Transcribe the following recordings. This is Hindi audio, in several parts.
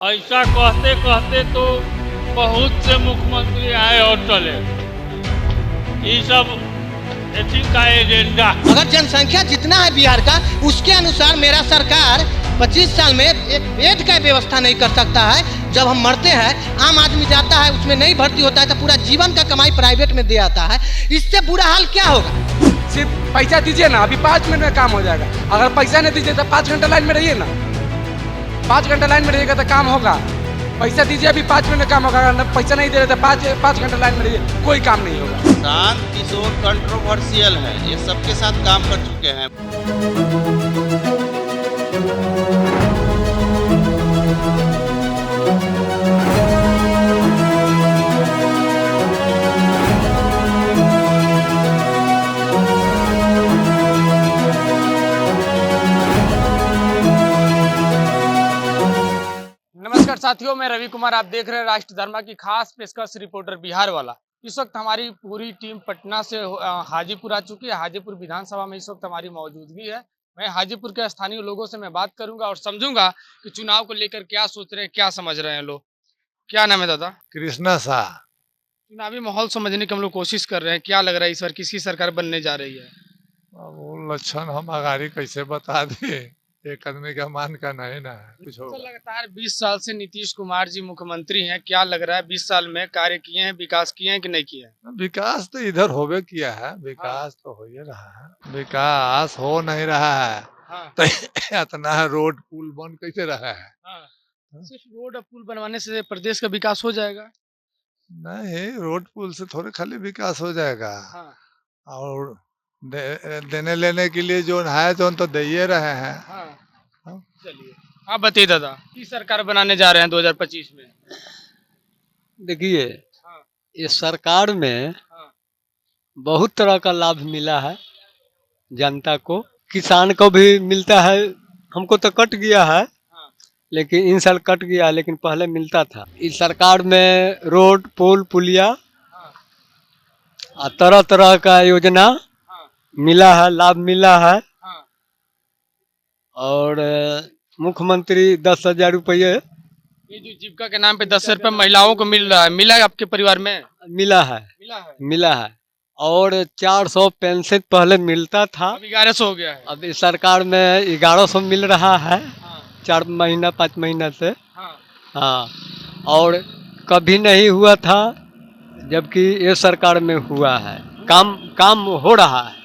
ऐसा कहते कहते तो बहुत से मुख्यमंत्री आए और चले। ये सब एथी का एजेंडा। अगर जनसंख्या जितना है बिहार का, उसके अनुसार मेरा सरकार 25 साल में एक बेड का व्यवस्था नहीं कर सकता है। जब हम मरते हैं, आम आदमी जाता है, उसमें नहीं भर्ती होता है तो पूरा जीवन का कमाई प्राइवेट में दे आता है। इससे बुरा हाल क्या होगा? सिर्फ पैसा दीजिए ना, अभी 5 मिनट में काम हो जाएगा। अगर पैसा नहीं दीजिए तो 5 घंटा लाइन में रहिए ना, 5 घंटा लाइन में रहिएगा तो काम होगा। पैसा दीजिए, अभी 5 मिनट में काम होगा। अगर पैसा नहीं दे रहे तो 5 घंटा लाइन में रहिए, कोई काम नहीं होगा। शांत किशोर कंट्रोवर्शियल है, ये सबके साथ काम कर चुके हैं। नमस्कार साथियों, मैं रवि कुमार, आप देख रहे हैं राष्ट्र धर्मा की खास पेशकश रिपोर्टर बिहार वाला। इस वक्त हमारी पूरी टीम पटना से हाजीपुर आ चुकी है। हाजीपुर विधानसभा में इस वक्त हमारी मौजूदगी है। मैं हाजीपुर के स्थानीय लोगों से मैं बात करूंगा और समझूंगा कि चुनाव को लेकर क्या सोच रहे हैं, क्या समझ रहे हैं लोग। क्या नाम है दादा? कृष्णा शाह। चुनावी माहौल समझने की हम लोग कोशिश कर रहे हैं। क्या लग रहा है इस बार किसकी सरकार बनने जा रही है? अब वो लक्षण हम अगाड़ी कैसे बता दे, एक आदमी का मान का नहीं ना है। कुछ तो होगा। लगातार 20 साल से नीतीश कुमार जी मुख्यमंत्री हैं। क्या लग रहा है 20 साल में कार्य किए हैं, विकास किए हैं कि नहीं किए हैं? विकास तो इधर होवे किया है, विकास तो हो ही रहा है। विकास हो नहीं रहा है हाँ, तो इतना रोड पुल बन कैसे रहा है? हाँ। सिर्फ रोड और पुल बनवाने से प्रदेश का विकास हो जाएगा? नहीं, रोड पुल से थोड़े खाली विकास हो जाएगा। हाँ, और देने लेने के लिए जो है तो दे ही रहे हैं। हाँ। हाँ। चलिए, आप बताइए दादा, किस सरकार बनाने जा रहे हैं 2025 में? देखिए, हाँ, इस सरकार में हाँ, बहुत तरह का लाभ मिला है जनता को। किसान को भी मिलता है, हमको तो कट गया है, हाँ, लेकिन इन साल कट गया, लेकिन पहले मिलता था। इस सरकार में रोड पुल पुलिया हाँ, और तरह तरह का योजना हाँ, मिला है, लाभ मिला है। हाँ। और मुख्यमंत्री 10,000 रुपये ये जो जीविका के नाम पे 10 रुपए महिलाओं को मिल रहा है, मिला है आपके परिवार में? मिला है, मिला है। मिला है। और 400 पेंशन पहले मिलता था, अब 1100 हो गया है। अब इस सरकार में 1100 मिल रहा है, हाँ, 4 महीना 5 महीना से। हाँ, हाँ, और कभी नहीं हुआ था, जबकि ये सरकार में हुआ है। काम हो रहा है,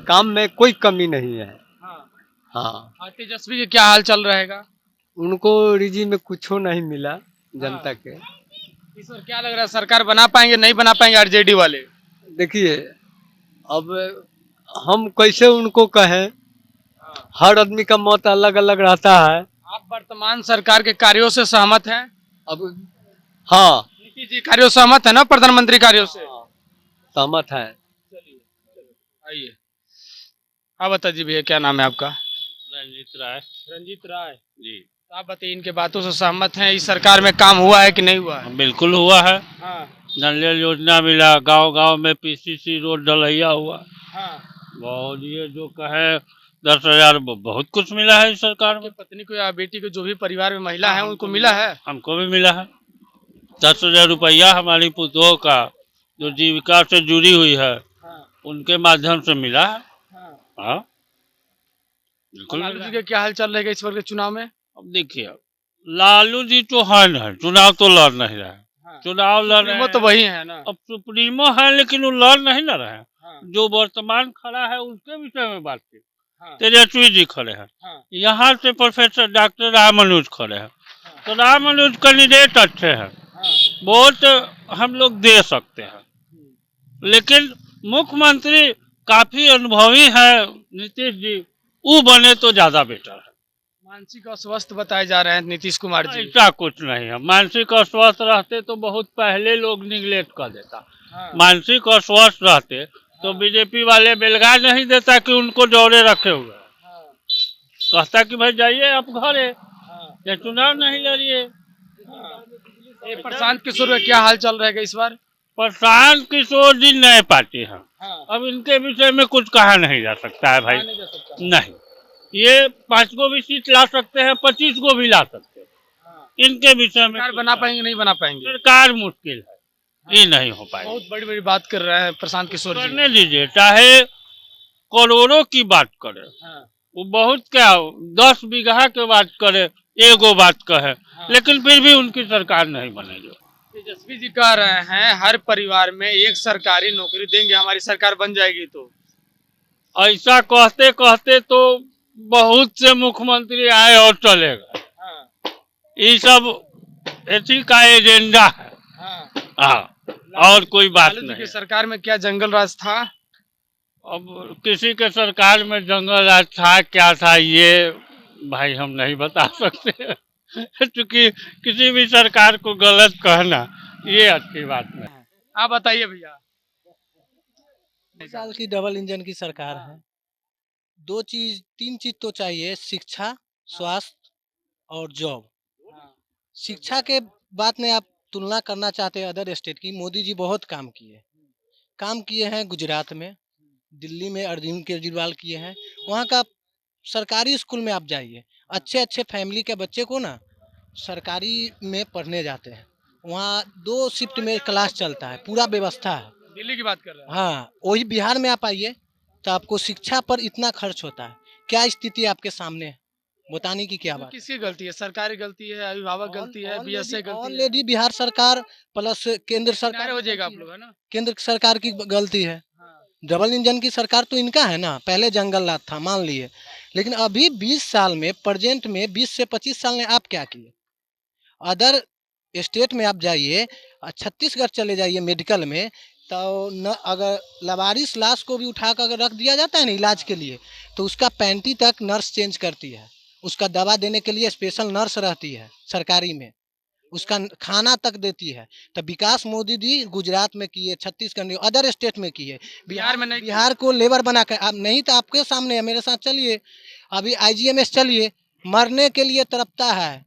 काम में कोई कमी नहीं है। हाँ। हाँ, और तेजस्वी के क्या हाल चल रहेगा? उनको रिजी में कुछ नहीं मिला जनता के। इस बार क्या लग रहा है, सरकार बना पाएंगे नहीं बना पाएंगे आरजेडी वाले? देखिए, अब हम कैसे उनको कहें, हर आदमी का मत अलग अलग रहता है। आप वर्तमान सरकार के कार्यों से सहमत हैं? अब हाँ, नीतीश जी कार्यों से सहमत है ना, प्रधानमंत्री कार्यों से? सहमत है। चलिए, आइए, आप बताइए भैया, क्या नाम है आपका? रंजीत राय। रंजीत राय जी, आप बताइए, इनके बातों से सहमत हैं? इस सरकार में काम हुआ है कि नहीं हुआ है? बिल्कुल हुआ है। हाँ, नल जल योजना मिला, गांव गांव में पीसीसी रोड डलैया हुआ। हाँ। बहुत ये जो कहे 10,000 बहुत कुछ मिला है इस सरकार में। आपकी पत्नी को या बेटी को, जो भी परिवार में महिला है, उनको मिला है? हमको भी मिला है 10,000 रुपया। हमारी पुतोह का जो जीविका से जुड़ी हुई है, हाँ, उनके माध्यम से मिला है। हाँ। हाँ, बिल्कुल लालू मिला जी है। के क्या हाल चल रहेगा इस बार के चुनाव में? अब देखिए, लालू जी तो है नहीं, चुनाव तो लड़ नहीं रहे। हाँ। चुनाव लड़ रहे सुप्रीमो तो हैं। वही है ना? अब सुप्रीमो है, लेकिन वो लड़ नहीं ना रहे हैं। हाँ, जो वर्तमान खड़ा है उसके विषय में बात की। हाँ, तेजस्वी जी खड़े हैं, हाँ, यहाँ से प्रोफेसर डॉक्टर रामानुज खड़े हैं। तो रामानुज कैंडिडेट अच्छे हैं, हाँ। वोट हम लोग दे सकते हैं। लेकिन मुख्यमंत्री काफी अनुभवी है नीतीश जी, वो बने तो ज्यादा बेटर है। मानसिक अस्वस्थ बताए जा रहे हैं नीतीश कुमार जी। ऐसा कुछ नहीं है। मानसिक अस्वस्थ रहते तो बहुत पहले लोग निगलेक्ट कर देता। हाँ, मानसिक अस्वस्थ रहते तो बीजेपी वाले बेलगा नहीं देता कि उनको जोड़े रखे हुए हैं। हाँ, कहता कि भाई जाइए आप घरे, हाँ, ये चुनाव नहीं लड़िए। हाँ। ये प्रशांत किशोर का क्या हाल चल रहेगा इस बार? प्रशांत किशोर जी नए पार्टी हैं, हाँ, अब इनके विषय में कुछ कहा नहीं जा सकता है भाई। नहीं जा सकता। नहीं, ये 5 को भी सीट ला सकते हैं, 25 को भी ला सकते हैं। हाँ, इनके विषय में सरकार बना पाएंगे नहीं बना पाएंगे? सरकार मुश्किल है, ये नहीं हो पाएगी। बहुत बड़ी बड़ी बात कर रहे हैं प्रशांत किशोर जी। करने दीजिए, चाहे करोड़ों की बात करे, हाँ, वो बहुत क्या 10 बीघा के बात करे, एगो बात कहे, लेकिन फिर भी उनकी सरकार नहीं बनेगी। तेजस्वी जी कह रहे हैं हर परिवार में एक सरकारी नौकरी देंगे, हमारी सरकार बन जाएगी। तो ऐसा कहते कहते तो बहुत से मुख्यमंत्री आए और चले गए। हाँ, ये सब इसी का एजेंडा है। हाँ। हाँ, और कोई बात लालू जी नहीं। की सरकार में क्या जंगल राज था? अब किसी के सरकार में जंगल राज था क्या था, ये भाई हम नहीं बता सकते क्योंकि किसी भी सरकार को गलत कहना ये अच्छी बात नहीं। आप बताइए भैया। 2 साल की डबल इंजन की सरकार है। 3 चीज तो चाहिए, शिक्षा, स्वास्थ्य और जॉब। शिक्षा के बात में आप तुलना करना चाहते हैं अदर स्टेट की, मोदी जी बहुत काम किए हैं गुजरात में, दिल्ली में अरविंद केजरीवाल किए हैं। वहाँ का सरकारी स्कूल में आप जाइए, अच्छे अच्छे फैमिली के बच्चे को ना सरकारी में पढ़ने जाते हैं। वहाँ 2 शिफ्ट में क्लास चलता है, पूरा व्यवस्था है। दिल्ली की बात कर रहे हैं? हाँ, वही बिहार में आप आइए तो आपको शिक्षा पर इतना खर्च होता है। क्या स्थिति आपके सामने है, बताने की क्या बात? किसकी गलती है? सरकारी गलती है, अभिभावक गलती है, बीएसए गलती है? ऑलरेडी बिहार सरकार प्लस केंद्र किनारे सरकार हो जाएगा आप लोग, है ना? केंद्र सरकार की गलती है। हाँ। डबल इंजन की सरकार तो इनका है ना, पहले जंगल राज था मान लिए, लेकिन अभी 20 साल में, प्रेजेंट में 20 से 25 साल में आप क्या किए? अदर स्टेट में आप जाइए, छत्तीसगढ़ चले जाइए मेडिकल में, तो न अगर लवारिस लाश को भी उठा कर अगर रख दिया जाता है ना इलाज के लिए, तो उसका पैंटी तक नर्स चेंज करती है, उसका दवा देने के लिए स्पेशल नर्स रहती है सरकारी में, उसका खाना तक देती है। तो विकास मोदी जी गुजरात में किए, छत्तीसगढ़ में, अदर स्टेट में किए, बिहार में नहीं किए। बिहार को लेबर बना कर आप नहीं, तो आपके सामने है, मेरे साथ चलिए, अभी IGMS चलिए, मरने के लिए तड़पता है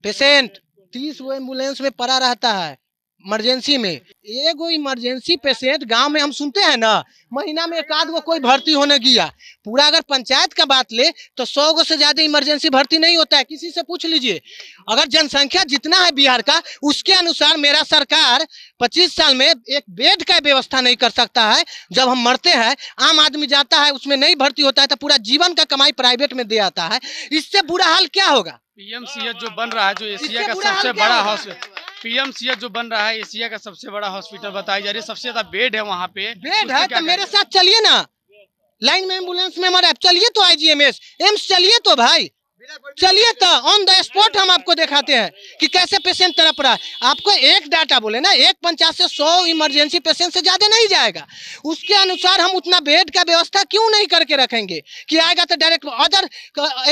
पेशेंट, 30 वो एम्बुलेंस में पड़ा रहता है इमरजेंसी में। एगो इमरजेंसी पेशेंट गांव में हम सुनते हैं ना, महीना में 1 आध गो कोई भर्ती होने गया। पूरा अगर पंचायत का बात ले तो 100 गो से ज्यादा इमरजेंसी भर्ती नहीं होता है, किसी से पूछ लीजिए। अगर जनसंख्या जितना है बिहार का, उसके अनुसार मेरा सरकार 25 साल में एक बेड का व्यवस्था नहीं कर सकता है। जब हम मरते हैं, आम आदमी जाता है, उसमें नहीं भर्ती होता है, तो पूरा जीवन का कमाई प्राइवेट में दे आता है। इससे बुरा हाल क्या होगा? पीएमसीएच जो बन रहा है, जो एशिया का बुरा हाल सबसे क्या बड़ा होगा? हॉस्पिटल, पीएमसीएच जो बन रहा है एशिया का सबसे बड़ा हॉस्पिटल बताई जा रही है, सबसे ज्यादा बेड है वहाँ पे। बेड है तो मेरे साथ चलिए ना, लाइन में एम्बुलेंस में मरा, चलिए तो IGMS एम्स चलिए तो भाई, चलिए तो ऑन द स्पॉट हम आपको दिखाते हैं कि कैसे पेशेंट तड़प रहा है। आपको एक डाटा बोले ना, एक 50 से 100 इमरजेंसी पेशेंट से ज्यादा नहीं जाएगा, उसके अनुसार हम उतना बेड का व्यवस्था क्यों नहीं करके रखेंगे कि आएगा तो डायरेक्ट अदर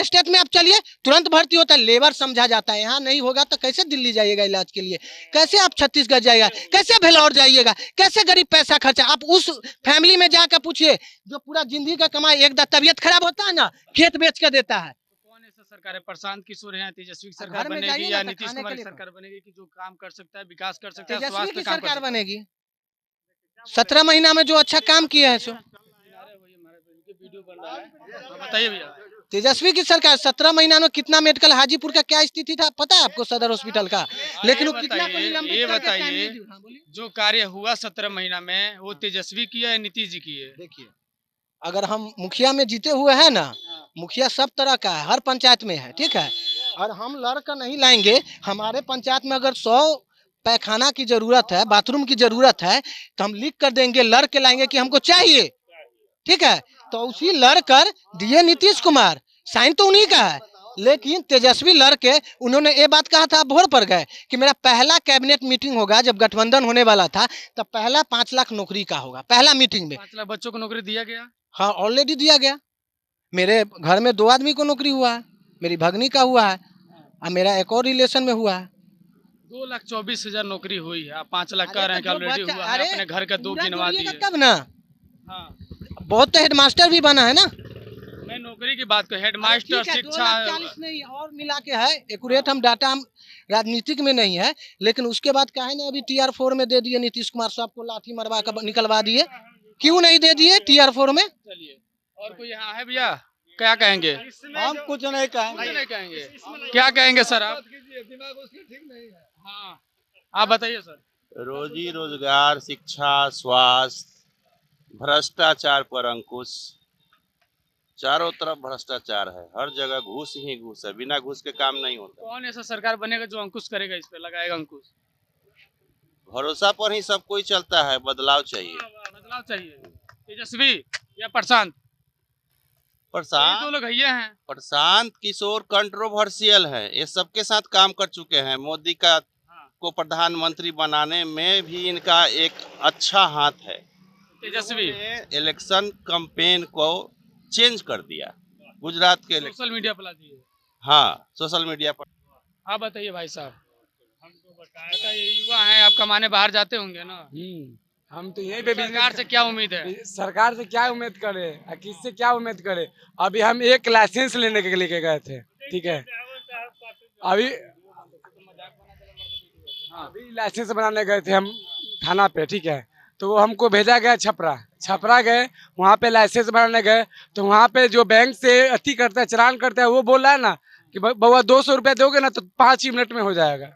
स्टेट में आप चलिए तुरंत भर्ती होता है, लेबर समझा जाता है। यहाँ नहीं होगा तो कैसे दिल्ली जाइएगा इलाज के लिए, कैसे आप छत्तीसगढ़ जाइएगा, कैसे भेलौर जाइएगा, कैसे गरीब पैसा खर्चा? आप उस फैमिली में जाकर पूछिए जो पूरा जिंदगी का कमाई, एक तबियत खराब होता है ना, खेत बेच के देता है। सरकार है, प्रशांत किशोर है, तेजस्वी की घर सरकार में बनेगी जाइए या ना तो नीतीश खाने कुमार के की लिए सरकार बनेगी कि जो काम कर सकता है, विकास कर सकता है, तेजस्वी स्वास्थ्य की पे काम कर सरकार सकता है? बनेगी। 17 महीना में जो अच्छा काम किया है सो वीडियो बन रहा है, बताइए भैया। तेजस्वी की सरकार 17 महीना में कितना मेडिकल, हाजीपुर का क्या स्थिति था पता है आपको, सदर हॉस्पिटल का, लेकिन वो कितना ये बताइए जो कार्य हुआ 17 महीना में, वो तेजस्वी किया है नीतीश जी की है? देखिए, अगर हम मुखिया में जीते हुए हैं ना, मुखिया सब तरह का है, हर पंचायत में है, ठीक है, और हम लड़का नहीं लाएंगे। हमारे पंचायत में अगर 100 पैखाना की जरूरत है, बाथरूम की जरूरत है, तो हम लिख कर देंगे, लड़ के लाएंगे कि हमको चाहिए, ठीक है, तो उसी लड़ कर दिए नीतीश कुमार, साइन तो उन्हीं का है। लेकिन तेजस्वी लड़के उन्होंने ये बात कहा था, भोर पर गए कि मेरा पहला कैबिनेट मीटिंग होगा, जब गठबंधन होने वाला था, तब पहला 5 लाख नौकरी का होगा, पहला मीटिंग में। 5 लाख बच्चों को नौकरी दिया गया? हाँ, ऑलरेडी दिया गया। मेरे घर में 2 आदमी को नौकरी हुआ है, मेरी भगनी का हुआ है, और मेरा एक और रिलेशन में हुआ है। 2,24,000 नौकरी हुई है, आप 5 लाख कह रहे हैं कि ऑलरेडी हुआ है, अपने घर का 2 गिनवा दिए। तब ना, हाँ, बहुत तो हेडमास्टर भी बना है ना। मैं नौकरी की बात कर, हेडमास्टर, शिक्षा 2,40,000 नहीं और मिला के है, एक्यूरेट हम डाटा हम राजनीतिक में नहीं है, लेकिन उसके बाद कहा है ना, अभी TR4 में दे दिए नीतीश कुमार साहब को, लाठी मरवा कर निकलवा दिए। क्यों नहीं दे दिए TR4 में? चलिए, और कोई यहाँ है भैया? क्या कहेंगे? हम कुछ नहीं कुछ कहेंगे। नहीं कहेंगे। क्या कहेंगे सर आप? हाँ, आप बताइए सर। रोजी रोजगार, शिक्षा, स्वास्थ्य, भ्रष्टाचार पर अंकुश। चारों तरफ भ्रष्टाचार है, हर जगह घूस ही घूस है, बिना घूस के काम नहीं होता। कौन ऐसा सरकार बनेगा जो अंकुश करेगा, इस पे लगाएगा अंकुश? भरोसा पर ही सब कोई चलता है, बदलाव चाहिए। बदलाव चाहिए। तेजस्वी या प्रशांत? ये प्रशांत दो लोग भैया हैं। प्रशांत किशोर कंट्रोवर्शियल है, ये सबके साथ काम कर चुके हैं। मोदी का को प्रधानमंत्री बनाने में भी इनका एक अच्छा हाथ है। तेजस्वी इलेक्शन कैंपेन को चेंज कर दिया, गुजरात के सोशल मीडिया पर ला दिए। हाँ, सोशल मीडिया पर। आप बताइए भाई साहब। बताइए, युवा हैं आप, कमाने बाहर जाते होंगे ना? हम तो यहीं पे सरकार से क्या उम्मीद है? सरकार से क्या उम्मीद करे और किससे क्या उम्मीद करे? अभी हम एक लाइसेंस लेने के लिए गए थे, ठीक है। अभी लाइसेंस बनाने गए थे हम थाना पे, ठीक है। तो वो हमको भेजा गया छपरा गए, वहाँ पे लाइसेंस बनाने गए। तो वहाँ पे जो बैंक से अति करता है, चालान करता है, वो बोल रहा है ना कि बउआ 200 रुपया दोगे ना तो 5 ही मिनट में हो जाएगा,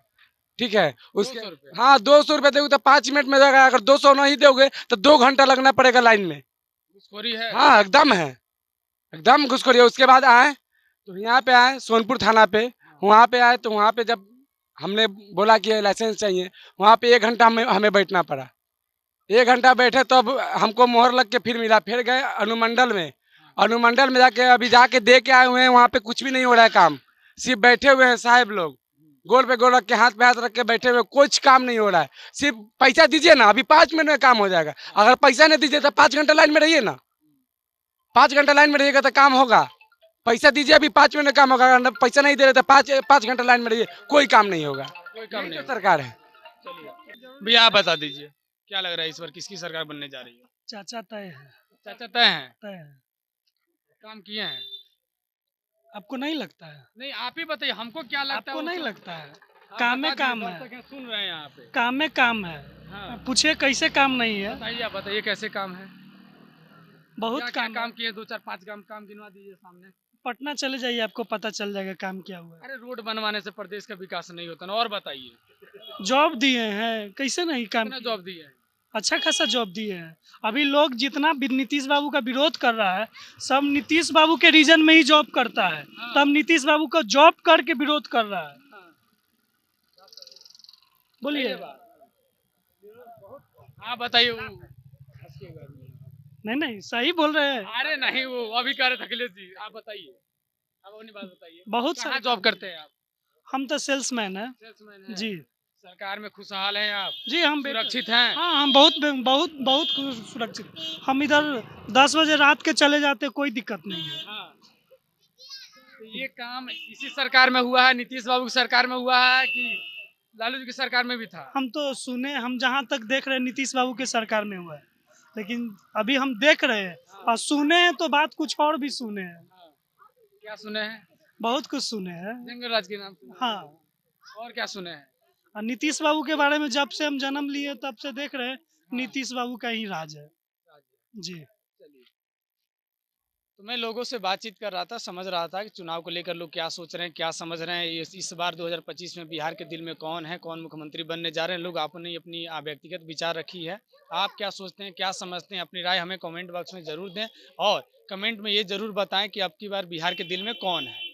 ठीक है। उसके 200 रुपया? हाँ, 200 रुपया दोगे तो 5 मिनट में हो जाएगा। अगर 200 नहीं दोगे तो 2 घंटा लगना पड़ेगा लाइन में। घुसखोरी है। हाँ, एकदम है, एकदम घुसखोरी है। उसके बाद आए तो यहाँ पे आए सोनपुर थाना पे, वहाँ पे आए तो वहाँ पे जब हमने बोला कि लाइसेंस चाहिए, वहाँ पे 1 घंटा हमें बैठना पड़ा। 1 घंटा बैठे तो अब हमको मोहर लग के फिर मिला। फिर गए अनुमंडल में जाके अभी जाके दे के आए हुए हैं। वहाँ पे कुछ भी नहीं हो रहा है काम, सिर्फ बैठे हुए हैं साहब लोग, गोल पे गोल रख के, हाथ पे हाथ रख के बैठे हुए, कुछ काम नहीं हो रहा है। सिर्फ पैसा दीजिए ना, अभी 5 मिनट में काम हो जाएगा। अगर पैसा नहीं दीजिए तो 5 घंटा लाइन में रहिए ना, 5 घंटा लाइन में रहिएगा तो काम होगा। पैसा दीजिए, अभी 5 मिनट में काम होगा। अगर पैसा नहीं दे रहे तो 5 घंटा लाइन में रहिए, कोई काम नहीं होगा। कोई काम नहीं। सरकार है। भैया आप बता दीजिए, क्या लग रहा है इस बार किसकी सरकार बनने जा रही है? चाचा तय है, चाचा तय है? तय है। काम किए हैं? आपको नहीं लगता है? नहीं, आप ही बताइए, हमको क्या लगता है? आपको वो नहीं तो- लगता है? आप काम में बता काम दीजिए, है। बात तक सुन रहे हैं यहाँ पे। काम में काम है। हाँ। पूछिए कैसे काम नहीं है? बताइए, आप बताइए कैसे काम है? बहुत क्या काम काम किए? 2 4 5 काम गिनवा दीजिए सामने। पटना चले जाइए, आपको पता चल जाएगा काम क्या हुआ है। अरे रोड बनवाने से प्रदेश का विकास नहीं होता ना। और बताइए, जॉब दिए हैं, कैसे नहीं काम कितना किया? जॉब दिए हैं? अच्छा खासा जॉब दिए हैं। अभी लोग जितना भी नीतीश बाबू का विरोध कर रहा है, सब नीतीश बाबू के रीजन में ही जॉब करता है। तब नीतीश बाबू का जॉब करके विरोध कर रहा है। बोलिए। हाँ बताइए। नहीं सही बोल रहे हैं। अरे नहीं, वो अभी कह रहे थे अखिलेश जी। आप बताइए, आप अपनी बात बताइए। बहुत कहाँ सारे जॉब करते हैं आप? हम तो सेल्समैन है सेल्समैन हैं। जी। सरकार में खुशहाल हैं आप? जी हम सुरक्षित हैं? हाँ, हम बहुत बहुत बहुत सुरक्षित। हम इधर 10 बजे रात के चले जाते, कोई दिक्कत नहीं है। हाँ। तो ये काम इसी सरकार में हुआ है, नीतीश बाबू की सरकार में हुआ है कि लालू जी की सरकार में भी था? हम तो सुने, हम जहाँ तक देख रहे हैं नीतीश बाबू के सरकार में हुआ है, लेकिन अभी हम देख रहे हैं और सुने हैं तो बात कुछ और भी सुने हैं। क्या सुने हैं? बहुत कुछ सुने हैं। जंगल राज के नाम सुने? हाँ, और क्या सुने हैं? और नीतीश बाबू के बारे में जब से हम जन्म लिए तब से देख रहे हैं नीतीश बाबू का ही राज है जी। चलिए, तो मैं लोगों से बातचीत कर रहा था, समझ रहा था कि चुनाव को लेकर लोग क्या सोच रहे हैं, क्या समझ रहे हैं। इस बार 2025 में बिहार के दिल में कौन है, कौन मुख्यमंत्री बनने जा रहे हैं, लोग आपने अपनी व्यक्तिगत विचार रखी है। आप क्या सोचते हैं, क्या समझते हैं, अपनी राय हमें कमेंट बॉक्स में ज़रूर दें और कमेंट में ये ज़रूर बताएं कि अब की बार बिहार के दिल में कौन है।